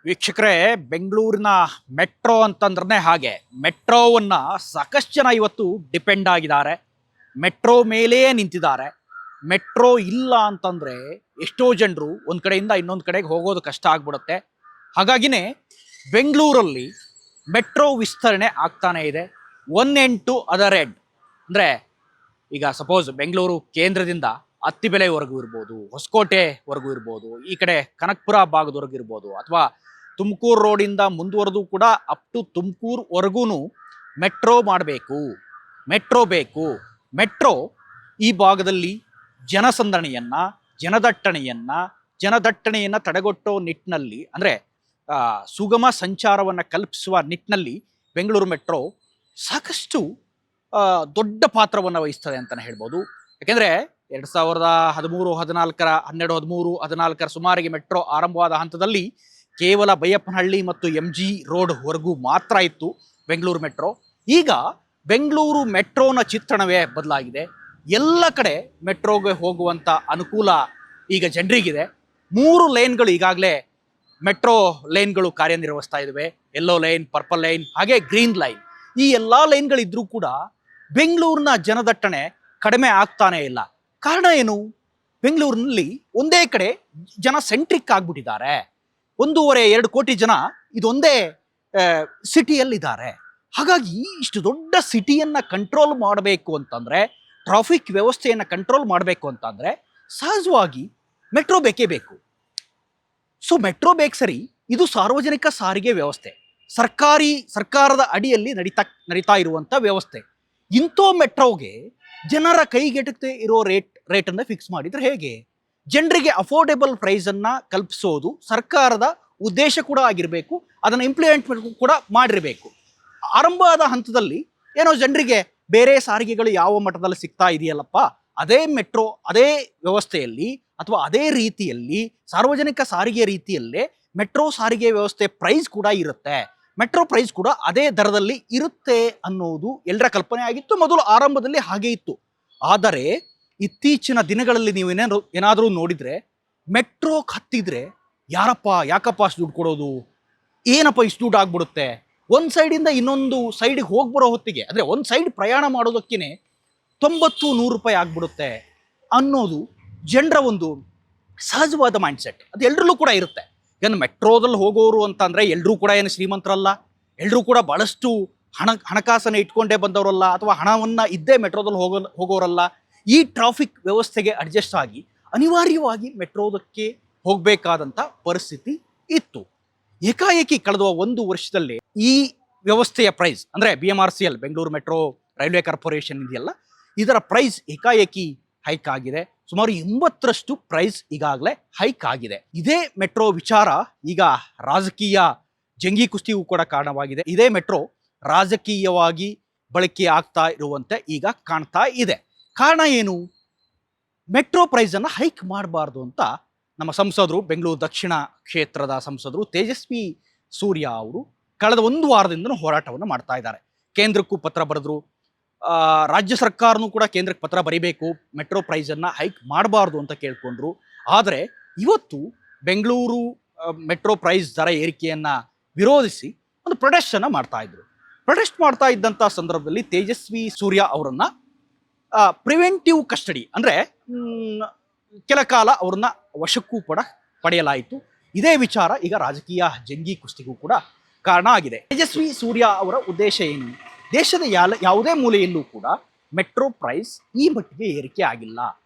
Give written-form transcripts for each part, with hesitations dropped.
ವೀಕ್ಷಕರೇ, ಬೆಂಗಳೂರಿನ ಮೆಟ್ರೋ ಅಂತಂದ್ರೆ ಹಾಗೆ ಮೆಟ್ರೋವನ್ನ ಸಾಕಷ್ಟು ಜನ ಇವತ್ತು ಡಿಪೆಂಡ್ ಆಗಿದ್ದಾರೆ. ಮೆಟ್ರೋ ಮೇಲೇ ನಿಂತಿದ್ದಾರೆ. ಮೆಟ್ರೋ ಇಲ್ಲ ಅಂತಂದ್ರೆ ಎಷ್ಟೋ ಜನರು ಒಂದ್ ಕಡೆಯಿಂದ ಇನ್ನೊಂದು ಕಡೆಗೆ ಹೋಗೋದು ಕಷ್ಟ ಆಗ್ಬಿಡುತ್ತೆ. ಹಾಗಾಗಿನೇ ಬೆಂಗಳೂರಲ್ಲಿ ಮೆಟ್ರೋ ವಿಸ್ತರಣೆ ಆಗ್ತಾನೆ ಇದೆ. 1 end to other end ಅಂದ್ರೆ ಈಗ ಸಪೋಸ್ ಬೆಂಗಳೂರು ಕೇಂದ್ರದಿಂದ ಅತ್ತಿಬೆಲೆವರೆಗೂ ಇರ್ಬೋದು, ಹೊಸಕೋಟೆವರೆಗೂ ಇರ್ಬೋದು, ಈ ಕಡೆ ಕನಕಪುರ ಭಾಗದವರೆಗೂ ಇರ್ಬೋದು, ಅಥವಾ ತುಮಕೂರು ರೋಡಿಂದ ಮುಂದುವರೆದು ಕೂಡ ಅಪ್ ಟು ತುಮಕೂರುವರೆಗೂ ಮೆಟ್ರೋ ಮಾಡಬೇಕು, ಮೆಟ್ರೋ ಬೇಕು. ಮೆಟ್ರೋ ಈ ಭಾಗದಲ್ಲಿ ಜನದಟ್ಟಣೆಯನ್ನ ತಡೆಗಟ್ಟೋ ನಿಟ್ಟಿನಲ್ಲಿ, ಅಂದ್ರೆ ಸುಗಮ ಸಂಚಾರವನ್ನು ಕಲ್ಪಿಸುವ ನಿಟ್ಟಿನಲ್ಲಿ ಬೆಂಗಳೂರು ಮೆಟ್ರೋ ಸಾಕಷ್ಟು ದೊಡ್ಡ ಪಾತ್ರವನ್ನು ವಹಿಸ್ತದೆ ಅಂತಲೇ ಹೇಳ್ಬೋದು. ಯಾಕೆಂದರೆ 2013-14 ಸುಮಾರಿಗೆ ಮೆಟ್ರೋ ಆರಂಭವಾದ ಹಂತದಲ್ಲಿ ಕೇವಲ ಬೈಯಪ್ಪನಹಳ್ಳಿ ಮತ್ತು MG ರೋಡ್ವರೆಗೂ ಮಾತ್ರ ಇತ್ತು ಬೆಂಗಳೂರು ಮೆಟ್ರೋ. ಈಗ ಬೆಂಗಳೂರು ಮೆಟ್ರೋನ ಚಿತ್ರಣವೇ ಬದಲಾಗಿದೆ. ಎಲ್ಲ ಕಡೆ ಮೆಟ್ರೋಗೆ ಹೋಗುವಂಥ ಅನುಕೂಲ ಈಗ ಜನರಿಗಿದೆ. 3 ಲೇನ್ಗಳು ಈಗಾಗಲೇ ಮೆಟ್ರೋ ಲೇನ್ಗಳು ಕಾರ್ಯನಿರ್ವಹಿಸ್ತಾ ಇದ್ದಾವೆ. ಯೆಲ್ಲೋ ಲೈನ್, ಪರ್ಪಲ್ ಲೈನ್, ಹಾಗೆ ಗ್ರೀನ್ ಲೈನ್. ಈ ಎಲ್ಲ ಲೈನ್ಗಳಿದ್ರೂ ಕೂಡ ಬೆಂಗಳೂರಿನ ಜನದಟ್ಟಣೆ ಕಡಿಮೆ ಆಗ್ತಾನೆ ಇಲ್ಲ. ಕಾರಣ ಏನು? ಬೆಂಗಳೂರಿನಲ್ಲಿ ಒಂದೇ ಕಡೆ ಜನ ಸೆಂಟ್ರಿಕ್ ಆಗ್ಬಿಟ್ಟಿದ್ದಾರೆ. 1.5-2 ಕೋಟಿ ಜನ ಇದೊಂದೇ ಸಿಟಿಯಲ್ಲಿದ್ದಾರೆ. ಹಾಗಾಗಿ ಇಷ್ಟು ದೊಡ್ಡ ಸಿಟಿಯನ್ನ ಕಂಟ್ರೋಲ್ ಮಾಡಬೇಕು ಅಂತಂದ್ರೆ, ಟ್ರಾಫಿಕ್ ವ್ಯವಸ್ಥೆಯನ್ನು ಕಂಟ್ರೋಲ್ ಮಾಡಬೇಕು ಅಂತಂದ್ರೆ ಸಹಜವಾಗಿ ಮೆಟ್ರೋ ಬೇಕೇ ಬೇಕು. ಸೊ ಮೆಟ್ರೋ ಬೇಕು ಸರಿ, ಇದು ಸಾರ್ವಜನಿಕ ಸಾರಿಗೆ ವ್ಯವಸ್ಥೆ, ಸರ್ಕಾರದ ಅಡಿಯಲ್ಲಿ ನಡೀತಾ ಇರುವಂತ ವ್ಯವಸ್ಥೆ. ಇಂಥ ಮೆಟ್ರೋಗೆ ಜನರ ಕೈಗೆಟುಕದೆ ಇರೋ ರೇಟನ್ನು ಫಿಕ್ಸ್ ಮಾಡಿದ್ರೆ ಹೇಗೆ? ಜನರಿಗೆ ಅಫೋರ್ಡೆಬಲ್ ಪ್ರೈಸ್ ಅನ್ನ ಕಲ್ಪಿಸೋದು ಸರ್ಕಾರದ ಉದ್ದೇಶ ಕೂಡ ಆಗಿರಬೇಕು. ಅದನ್ನು ಇಂಪ್ಲಿಮೆಂಟ್ ಕೂಡ ಮಾಡಿರಬೇಕು. ಆರಂಭದ ಹಂತದಲ್ಲಿ ಏನೋ ಜನರಿಗೆ ಬೇರೆ ಸಾರಿಗೆಗಳು ಯಾವ ಮಟ್ಟದಲ್ಲಿ ಸಿಗ್ತಾ ಇದೆಯಲ್ಲಪ್ಪ, ಅದೇ ಮೆಟ್ರೋ ಅದೇ ವ್ಯವಸ್ಥೆಯಲ್ಲಿ ಅಥವಾ ಅದೇ ರೀತಿಯಲ್ಲಿ ಸಾರ್ವಜನಿಕ ಸಾರಿಗೆ ರೀತಿಯಲ್ಲೇ ಮೆಟ್ರೋ ಸಾರಿಗೆ ವ್ಯವಸ್ಥೆ ಪ್ರೈಸ್ ಕೂಡ ಇರುತ್ತೆ, ಮೆಟ್ರೋ ಪ್ರೈಸ್ ಕೂಡ ಅದೇ ದರದಲ್ಲಿ ಇರುತ್ತೆ ಅನ್ನೋದು ಎಲ್ಲರ ಕಲ್ಪನೆ ಆಗಿತ್ತು. ಮೊದಲು ಆರಂಭದಲ್ಲಿ ಹಾಗೆ ಇತ್ತು. ಆದರೆ ಇತ್ತೀಚಿನ ದಿನಗಳಲ್ಲಿ ನೀವು ಏನಾದರೂ ನೋಡಿದ್ರೆ, ಮೆಟ್ರೋಗೆ ಹತ್ತಿದ್ರೆ ಯಾಕಪ್ಪ ಅಷ್ಟು ದುಡ್ಡು ಕೊಡೋದು, ಏನಪ್ಪ ಇಷ್ಟು ದುಡ್ಡು ಆಗ್ಬಿಡುತ್ತೆ, ಒಂದು ಸೈಡಿಂದ ಇನ್ನೊಂದು ಸೈಡಿಗೆ ಹೋಗ್ಬರೋ ಹೊತ್ತಿಗೆ, ಅಂದರೆ ಒಂದು ಸೈಡ್ ಪ್ರಯಾಣ ಮಾಡೋದಕ್ಕೇ 90-100 ರೂಪಾಯಿ ಆಗ್ಬಿಡುತ್ತೆ ಅನ್ನೋದು ಜನರ ಒಂದು ಸಹಜವಾದ ಮೈಂಡ್ಸೆಟ್. ಅದು ಎಲ್ಲರಲ್ಲೂ ಕೂಡ ಇರುತ್ತೆ. ಏನು ಮೆಟ್ರೋದಲ್ಲಿ ಹೋಗೋರು ಅಂತಂದರೆ ಎಲ್ಲರೂ ಕೂಡ ಏನು ಶ್ರೀಮಂತರಲ್ಲ, ಎಲ್ಲರೂ ಕೂಡ ಭಾಳಷ್ಟು ಹಣಕಾಸನ್ನು ಇಟ್ಕೊಂಡೇ ಬಂದವರಲ್ಲ, ಅಥವಾ ಹಣವನ್ನು ಇದ್ದೇ ಮೆಟ್ರೋದಲ್ಲಿ ಹೋಗೋರಲ್ಲ. ಈ ಟ್ರಾಫಿಕ್ ವ್ಯವಸ್ಥೆಗೆ ಅಡ್ಜಸ್ಟ್ ಆಗಿ ಅನಿವಾರ್ಯವಾಗಿ ಮೆಟ್ರೋದಕ್ಕೆ ಹೋಗಬೇಕಾದಂಥ ಪರಿಸ್ಥಿತಿ ಇತ್ತು. ಏಕಾಏಕಿ ಕಳೆದ 1 ವರ್ಷದಲ್ಲೇ ಈ ವ್ಯವಸ್ಥೆಯ ಪ್ರೈಸ್, ಅಂದರೆ BMRCL Bengaluru metro railway corporation ಇದೆಯಲ್ಲ, ಇದರ ಪ್ರೈಸ್ ಏಕಾಏಕಿ ಹೈಕ್ ಆಗಿದೆ. ಸುಮಾರು 80ರಷ್ಟು ಪ್ರೈಸ್ ಈಗಾಗಲೇ ಹೈಕ್ ಆಗಿದೆ. ಇದೇ ಮೆಟ್ರೋ ವಿಚಾರ ಈಗ ರಾಜಕೀಯ ಜಂಗಿ ಕುಸ್ತಿಗೂ ಕೂಡ ಕಾರಣವಾಗಿದೆ. ಇದೇ ಮೆಟ್ರೋ ರಾಜಕೀಯವಾಗಿ ಬಳಕೆ ಆಗ್ತಾ ಇರುವಂತೆ ಈಗ ಕಾಣ್ತಾ ಇದೆ. ಕಾರಣ ಏನು? ಮೆಟ್ರೋ ಪ್ರೈಸನ್ನು ಹೈಕ್ ಮಾಡಬಾರ್ದು ಅಂತ ನಮ್ಮ ಸಂಸದರು, ಬೆಂಗಳೂರು ದಕ್ಷಿಣ ಕ್ಷೇತ್ರದ ಸಂಸದರು ತೇಜಸ್ವಿ ಸೂರ್ಯ ಅವರು ಕಳೆದ 1 ವಾರದಿಂದ ಹೋರಾಟವನ್ನು ಮಾಡ್ತಾ ಇದ್ದಾರೆ. ಕೇಂದ್ರಕ್ಕೂ ಪತ್ರ ಬರೆದ್ರು, ರಾಜ್ಯ ಸರ್ಕಾರನೂ ಕೂಡ ಕೇಂದ್ರಕ್ಕೆ ಪತ್ರ ಬರೀಬೇಕು, ಮೆಟ್ರೋ ಪ್ರೈಸನ್ನು ಹೈಕ್ ಮಾಡಬಾರ್ದು ಅಂತ ಕೇಳ್ಕೊಂಡ್ರು. ಆದರೆ ಇವತ್ತು ಬೆಂಗಳೂರು ಮೆಟ್ರೋ ಪ್ರೈಸ್ ದರ ಏರಿಕೆಯನ್ನು ವಿರೋಧಿಸಿ ಒಂದು ಪ್ರೊಟೆಸ್ಟನ್ನು ಮಾಡ್ತಾ ಇದ್ರು. ಪ್ರೊಟೆಸ್ಟ್ ಮಾಡ್ತಾ ಇದ್ದಂಥ ಸಂದರ್ಭದಲ್ಲಿ ತೇಜಸ್ವಿ ಸೂರ್ಯ ಅವರನ್ನ ಪ್ರಿವೆಂಟಿವ್ ಕಸ್ಟಡಿ, ಅಂದರೆ ಕೆಲ ಕಾಲ ಅವ್ರನ್ನ ವಶಕ್ಕೂ ಕೂಡ ಪಡೆಯಲಾಯಿತು. ಇದೇ ವಿಚಾರ ಈಗ ರಾಜಕೀಯ ಜಂಗಿ ಕುಸ್ತಿಗೂ ಕೂಡ ಕಾರಣ ಆಗಿದೆ. ತೇಜಸ್ವಿ ಸೂರ್ಯ ಅವರ ಉದ್ದೇಶ ಏನು? ದೇಶದ ಯಾವುದೇ ಮೂಲೆಯಲ್ಲೂ ಕೂಡ ಮೆಟ್ರೋ ಪ್ರೈಸ್ ಈ ಮಟ್ಟಿಗೆ ಏರಿಕೆ ಆಗಿಲ್ಲ,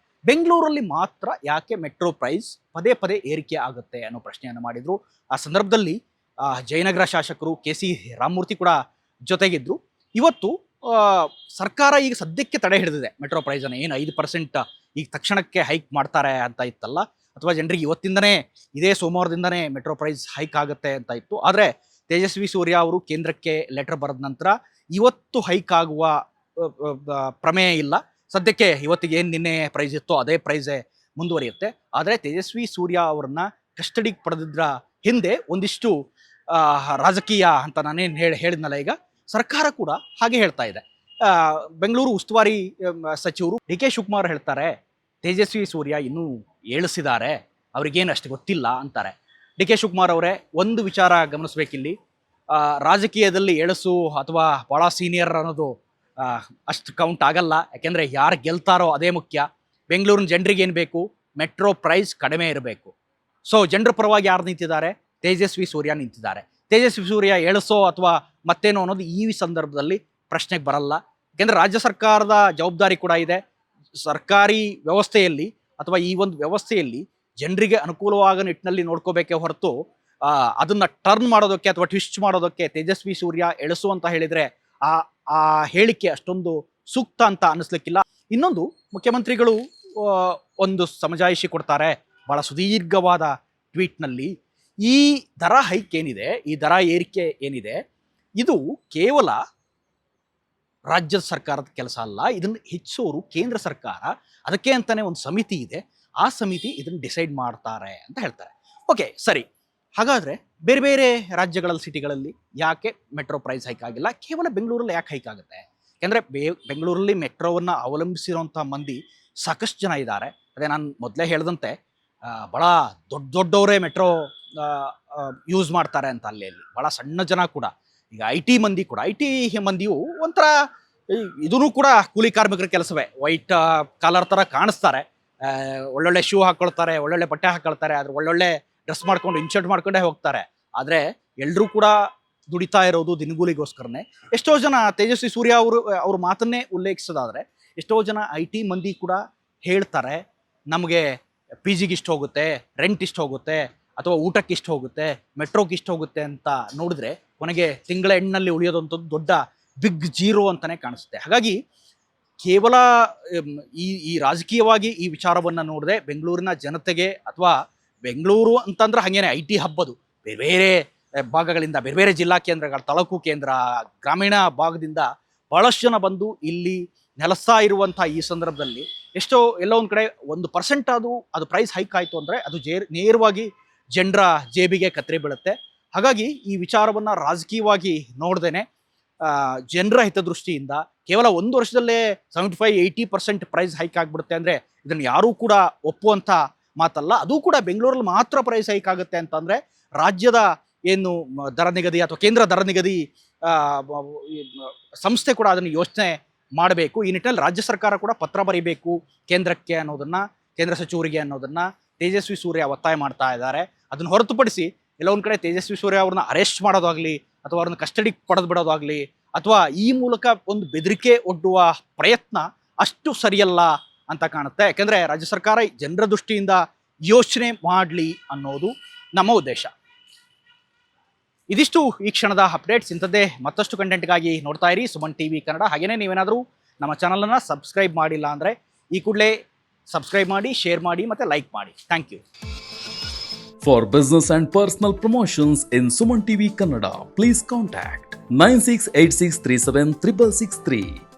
ಬೆಂಗಳೂರಲ್ಲಿ ಮಾತ್ರ ಯಾಕೆ ಮೆಟ್ರೋ ಪ್ರೈಸ್ ಪದೇ ಏರಿಕೆ ಆಗುತ್ತೆ ಅನ್ನೋ ಪ್ರಶ್ನೆಯನ್ನು ಮಾಡಿದ್ರು. ಆ ಸಂದರ್ಭದಲ್ಲಿ ಜಯನಗರ ಶಾಸಕರು KC ರಾಮಮೂರ್ತಿ ಕೂಡ ಜೊತೆಗಿದ್ರು. ಇವತ್ತು ಸರ್ಕಾರ ಈಗ ಸದ್ಯಕ್ಕೆ ತಡೆ ಹಿಡಿದಿದೆ ಮೆಟ್ರೋ ಪ್ರೈಸನ್ನು. ಏನು 5% ಈಗ ತಕ್ಷಣಕ್ಕೆ ಹೈಕ್ ಮಾಡ್ತಾರೆ ಅಂತ ಇತ್ತಲ್ಲ, ಅಥವಾ ಜನರಿಗೆ ಇವತ್ತಿಂದನೇ ಇದೇ ಸೋಮವಾರದಿಂದನೇ ಮೆಟ್ರೋ ಪ್ರೈಸ್ ಹೈಕ್ ಆಗುತ್ತೆ ಅಂತ ಇತ್ತು. ಆದರೆ ತೇಜಸ್ವಿ ಸೂರ್ಯ ಅವರು ಕೇಂದ್ರಕ್ಕೆ ಲೆಟರ್ ಬರೆದ ನಂತರ ಇವತ್ತು ಹೈಕ್ ಆಗುವ ಪ್ರಮೇಯ ಇಲ್ಲ. ಸದ್ಯಕ್ಕೆ ಇವತ್ತಿಗೆ ಏನು ನಿನ್ನೆ ಪ್ರೈಸ್ ಇತ್ತೋ ಅದೇ ಪ್ರೈಸೇ ಮುಂದುವರಿಯುತ್ತೆ. ಆದರೆ ತೇಜಸ್ವಿ ಸೂರ್ಯ ಅವರನ್ನ ಕಸ್ಟಡಿಗೆ ಪಡೆದಿದ್ರ ಹಿಂದೆ ಒಂದಿಷ್ಟು ರಾಜಕೀಯ ಅಂತ ನಾನೇನು ಹೇಳಿದ್ನಲ್ಲ, ಈಗ ಸರ್ಕಾರ ಕೂಡ ಹಾಗೆ ಹೇಳ್ತಾ ಇದೆ. ಬೆಂಗಳೂರು ಉಸ್ತುವಾರಿ ಸಚಿವರು DK ಶಿವಕುಮಾರ್ ಹೇಳ್ತಾರೆ, ತೇಜಸ್ವಿ ಸೂರ್ಯ ಇನ್ನೂ ಏಳಿಸಿದ್ದಾರೆ, ಅವ್ರಿಗೇನು ಅಷ್ಟು ಗೊತ್ತಿಲ್ಲ ಅಂತಾರೆ. ಡಿ ಕೆ ಶಿವಕುಮಾರ್ ಅವರೇ, ಒಂದು ವಿಚಾರ ಗಮನಿಸಬೇಕಿಲ್ಲಿ. ರಾಜಕೀಯದಲ್ಲಿ ಎಳಸು ಅಥವಾ ಭಾಳ ಸೀನಿಯರ್ ಅನ್ನೋದು ಅಷ್ಟು ಕೌಂಟ್ ಆಗಲ್ಲ. ಯಾಕೆಂದರೆ ಯಾರು ಗೆಲ್ತಾರೋ ಅದೇ ಮುಖ್ಯ. ಬೆಂಗಳೂರಿನ ಜನರಿಗೆ ಏನು ಬೇಕು? ಮೆಟ್ರೋ ಪ್ರೈಸ್ ಕಡಿಮೆ ಇರಬೇಕು. ಸೊ ಜನರ ಪರವಾಗಿ ಯಾರು ನಿಂತಿದ್ದಾರೆ? ತೇಜಸ್ವಿ ಸೂರ್ಯ ನಿಂತಿದ್ದಾರೆ. ತೇಜಸ್ವಿ ಸೂರ್ಯ ಎಳಸೋ ಅಥವಾ ಮತ್ತೇನೋ ಅನ್ನೋದು ಈ ಸಂದರ್ಭದಲ್ಲಿ ಪ್ರಶ್ನೆಗೆ ಬರಲ್ಲ. ಯಾಕೆಂದರೆ ರಾಜ್ಯ ಸರ್ಕಾರದ ಜವಾಬ್ದಾರಿ ಕೂಡ ಇದೆ. ಸರ್ಕಾರಿ ವ್ಯವಸ್ಥೆಯಲ್ಲಿ ಅಥವಾ ಈ ಒಂದು ವ್ಯವಸ್ಥೆಯಲ್ಲಿ ಜನರಿಗೆ ಅನುಕೂಲವಾಗೋ ನಿಟ್ಟಿನಲ್ಲಿ ನೋಡ್ಕೋಬೇಕೇ ಹೊರತು ಅದನ್ನು ಟರ್ನ್ ಮಾಡೋದಕ್ಕೆ ಅಥವಾ ಟ್ವಿಸ್ಟ್ ಮಾಡೋದಕ್ಕೆ ತೇಜಸ್ವಿ ಸೂರ್ಯ ಎಳಸು ಅಂತ ಹೇಳಿದರೆ ಆ ಹೇಳಿಕೆ ಅಷ್ಟೊಂದು ಸೂಕ್ತ ಅಂತ ಅನ್ನಿಸ್ಲಿಕ್ಕಿಲ್ಲ. ಇನ್ನೊಂದು, ಮುಖ್ಯಮಂತ್ರಿಗಳು ಒಂದು ಸಮಜಾಯಿಷಿ ಕೊಡ್ತಾರೆ ಭಾಳ ಸುದೀರ್ಘವಾದ ಟ್ವೀಟ್ನಲ್ಲಿ. ಈ ದರ ಹೈಕ್ ಏನಿದೆ, ಈ ದರ ಏರಿಕೆ ಏನಿದೆ, ಇದು ಕೇವಲ ರಾಜ್ಯ ಸರ್ಕಾರದ ಕೆಲಸ ಅಲ್ಲ. ಇದನ್ನು ಹೆಚ್ಚೋರು ಕೇಂದ್ರ ಸರ್ಕಾರ. ಅದಕ್ಕೆ ಅಂತಾನೆ ಒಂದು ಸಮಿತಿ ಇದೆ. ಆ ಸಮಿತಿ ಇದನ್ನು ಡಿಸೈಡ್ ಮಾಡ್ತಾರೆ ಅಂತ ಹೇಳ್ತಾರೆ. ಓಕೆ, ಸರಿ. ಹಾಗಾದರೆ ಬೇರೆ ಬೇರೆ ರಾಜ್ಯಗಳ ಸಿಟಿಗಳಲ್ಲಿ ಯಾಕೆ ಮೆಟ್ರೋ ಪ್ರೈಸ್ ಹೈಕ್ ಆಗಿಲ್ಲ? ಕೇವಲ ಬೆಂಗಳೂರಲ್ಲಿ ಯಾಕೆ ಹೈಕ್ ಆಗುತ್ತೆ? ಯಾಕೆಂದರೆ ಬೆಂಗಳೂರಲ್ಲಿ ಮೆಟ್ರೋವನ್ನು ಅವಲಂಬಿಸಿರುವಂಥ ಮಂದಿ ಸಾಕಷ್ಟು ಜನ ಇದ್ದಾರೆ. ಅದೇ ನಾನು ಮೊದಲೇ ಹೇಳಿದಂತೆ ಭಾಳ ದೊಡ್ಡವರೇ ಮೆಟ್ರೋ ಯೂಸ್ ಮಾಡ್ತಾರೆ ಅಂತ. ಅಲ್ಲಿ ಭಾಳ ಸಣ್ಣ ಜನ ಕೂಡ, ಈಗ ಐ ಟಿ ಮಂದಿಯು ಒಂಥರ ಇದೂ ಕೂಡ ಕೂಲಿ ಕಾರ್ಮಿಕರ ಕೆಲಸವೇ. ವೈಟ್ ಕಾಲರ್ ಥರ ಕಾಣಿಸ್ತಾರೆ, ಒಳ್ಳೊಳ್ಳೆ ಶೂ ಹಾಕ್ಕೊಳ್ತಾರೆ, ಒಳ್ಳೊಳ್ಳೆ ಬಟ್ಟೆ ಹಾಕ್ಕೊಳ್ತಾರೆ, ಅದ್ರ ಒಳ್ಳೊಳ್ಳೆ ಡ್ರೆಸ್ ಮಾಡ್ಕೊಂಡು ಇನ್ಶರ್ಟ್ ಮಾಡ್ಕೊಂಡೇ ಹೋಗ್ತಾರೆ. ಆದರೆ ಎಲ್ಲರೂ ಕೂಡ ದುಡಿತಾ ಇರೋದು ದಿನಗೂಲಿಗೋಸ್ಕರನೇ. ಎಷ್ಟೋ ಜನ ತೇಜಸ್ವಿ ಸೂರ್ಯ ಅವ್ರ ಮಾತನ್ನೇ ಉಲ್ಲೇಖಿಸೋದಾದರೆ ಎಷ್ಟೋ ಜನ ಐ ಟಿ ಮಂದಿ ಕೂಡ ಹೇಳ್ತಾರೆ, ನಮಗೆ ಪಿ ಜಿಗೆ ಇಷ್ಟು ಹೋಗುತ್ತೆ, ರೆಂಟ್ ಇಷ್ಟು ಹೋಗುತ್ತೆ, ಅಥವಾ ಊಟಕ್ಕೆ ಇಷ್ಟು ಹೋಗುತ್ತೆ, ಮೆಟ್ರೋಗೆ ಇಷ್ಟು ಹೋಗುತ್ತೆ ಅಂತ ನೋಡಿದ್ರೆ ಕೊನೆಗೆ ತಿಂಗಳ ಎಂಡ್ನಲ್ಲಿ ಉಳಿಯೋದಂಥದ್ದು ದೊಡ್ಡ ಬಿಗ್ ಜೀರೋ ಅಂತಲೇ ಕಾಣಿಸುತ್ತೆ. ಹಾಗಾಗಿ ಕೇವಲ ಈ ರಾಜಕೀಯವಾಗಿ ಈ ವಿಚಾರವನ್ನು ನೋಡಿದ್ರೆ ಬೆಂಗಳೂರಿನ ಜನತೆಗೆ, ಅಥವಾ ಬೆಂಗಳೂರು ಅಂತಂದ್ರೆ ಹಾಗೇನೆ ಐ ಟಿ ಹಬ್ಬದು ಬೇರೆ ಬೇರೆ ಭಾಗಗಳಿಂದ, ಬೇರೆ ಬೇರೆ ಜಿಲ್ಲಾ ಕೇಂದ್ರಗಳ, ತಾಲೂಕು ಕೇಂದ್ರ, ಗ್ರಾಮೀಣ ಭಾಗದಿಂದ ಭಾಳಷ್ಟು ಜನ ಬಂದು ಇಲ್ಲಿ ನೆಲೆಸ್ತಾ ಇರುವಂಥ ಈ ಸಂದರ್ಭದಲ್ಲಿ ಎಲ್ಲೋ ಒಂದು ಕಡೆ 1% ಅದು ಪ್ರೈಸ್ ಹೈಕ್ ಆಯಿತು ಅಂದರೆ ಅದು ನೇರವಾಗಿ ಜನರ ಜೇಬಿಗೆ ಕತ್ತರಿ ಬೀಳುತ್ತೆ. ಹಾಗಾಗಿ ಈ ವಿಚಾರವನ್ನು ರಾಜಕೀಯವಾಗಿ ನೋಡ್ದೇನೆ ಜನರ ಹಿತದೃಷ್ಟಿಯಿಂದ ಕೇವಲ 1 ವರ್ಷದಲ್ಲೇ 75-80% ಪ್ರೈಸ್ ಹೈಕ್ ಆಗಿಬಿಡುತ್ತೆ ಅಂದರೆ ಇದನ್ನು ಯಾರೂ ಕೂಡ ಒಪ್ಪುವಂಥ ಮಾತಲ್ಲ. ಅದು ಕೂಡ ಬೆಂಗಳೂರಲ್ಲಿ ಮಾತ್ರ ಪ್ರೈಸ್ ಹೈಕ್ ಆಗುತ್ತೆ ಅಂತಂದರೆ ರಾಜ್ಯದ ಏನು ದರ ನಿಗದಿ ಅಥವಾ ಕೇಂದ್ರ ದರ ನಿಗದಿ ಸಂಸ್ಥೆ ಕೂಡ ಅದನ್ನು ಯೋಚನೆ ಮಾಡಬೇಕು. ಈ ನಿಟ್ಟಿನಲ್ಲಿ ರಾಜ್ಯ ಸರ್ಕಾರ ಕೂಡ ಪತ್ರ ಬರೀಬೇಕು ಕೇಂದ್ರಕ್ಕೆ ಅನ್ನೋದನ್ನು, ಕೇಂದ್ರ ಸಚಿವರಿಗೆ ಅನ್ನೋದನ್ನು ತೇಜಸ್ವಿ ಸೂರ್ಯ ಒತ್ತಾಯ ಮಾಡ್ತಾ ಇದ್ದಾರೆ. ಅದನ್ನು ಹೊರತುಪಡಿಸಿ ಎಲ್ಲ ಒಂದು ಕಡೆ ತೇಜಸ್ವಿ ಸೂರ್ಯ ಅವ್ರನ್ನ ಅರೆಸ್ಟ್ ಮಾಡೋದಾಗಲಿ ಅಥವಾ ಅವ್ರನ್ನ ಕಸ್ಟಡಿ ಪಡೆದು ಬಿಡೋದಾಗಲಿ ಅಥವಾ ಈ ಮೂಲಕ ಒಂದು ಬೆದರಿಕೆ ಒಡ್ಡುವ ಪ್ರಯತ್ನ ಅಷ್ಟು ಸರಿಯಲ್ಲ ಅಂತ ಕಾಣುತ್ತೆ. ಯಾಕೆಂದರೆ ರಾಜ್ಯ ಸರ್ಕಾರ ಜನರ ದೃಷ್ಟಿಯಿಂದ ಯೋಚನೆ ಮಾಡಲಿ ಅನ್ನೋದು ನಮ್ಮ ಉದ್ದೇಶ. ಇದಿಷ್ಟು ಈ ಕ್ಷಣದ ಅಪ್ಡೇಟ್ಸ್. ಇಂಥದ್ದೇ ಮತ್ತಷ್ಟು ಕಂಟೆಂಟ್ಗಾಗಿ ನೋಡ್ತಾ ಇರಿ ಸುಮನ್ ಟಿವಿ ಕನ್ನಡ. ಹಾಗೆಯೇ ನೀವೇನಾದರೂ ನಮ್ಮ ಚಾನಲನ್ನು ಸಬ್ಸ್ಕ್ರೈಬ್ ಮಾಡಿಲ್ಲ ಅಂದರೆ ಈ ಕೂಡಲೇ ಸಬ್ಸ್ಕ್ರೈಬ್ ಮಾಡಿ, ಶೇರ್ ಮಾಡಿ ಮತ್ತು ಲೈಕ್ ಮಾಡಿ. Thank you. For business and personal promotions in Suman TV Kannada, please contact 9686376663.